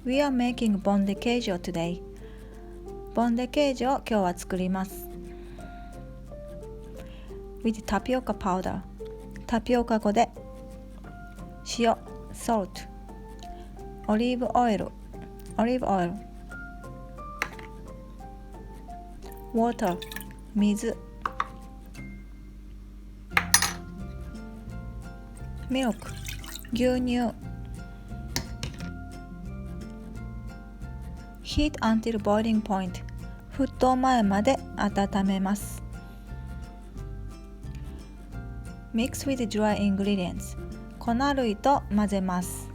We are making Pondecajo today. ポンデケージョを今日は作ります。with タピオカパウダー、タピオカ粉で、塩、salt、オリーブオイル、water、水、ミルク、牛乳、heat until boiling point、沸騰前まで温めます。Mix with dry ingredients、粉類と混ぜます。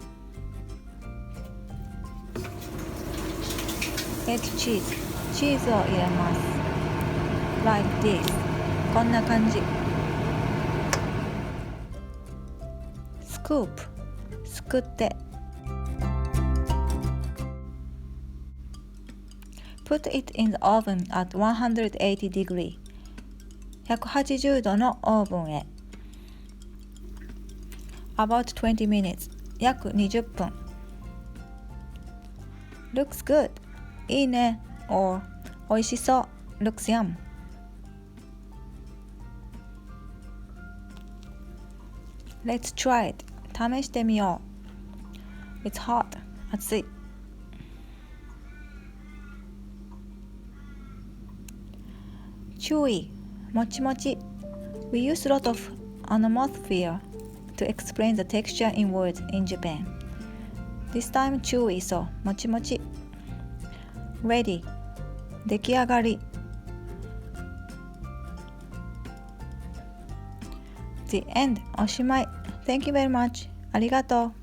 Add cheese、チーズを入れます。Like this、こんな感じ。Scoop、すくって。Put it in the oven at 180 degree、180度のオーブンへ。About 20 minutes、約20分。Looks good、いいね。or おいしそう。Looks yum。Let's try it。試してみよう。It's hot。熱い。Chewy、もちもち。We use a lot of onomatopoeia to explain the texture in words in Japan. This time chewy, so もちもち。Ready、出来上がり。The end、おしまい。Thank you very much。ありがとう。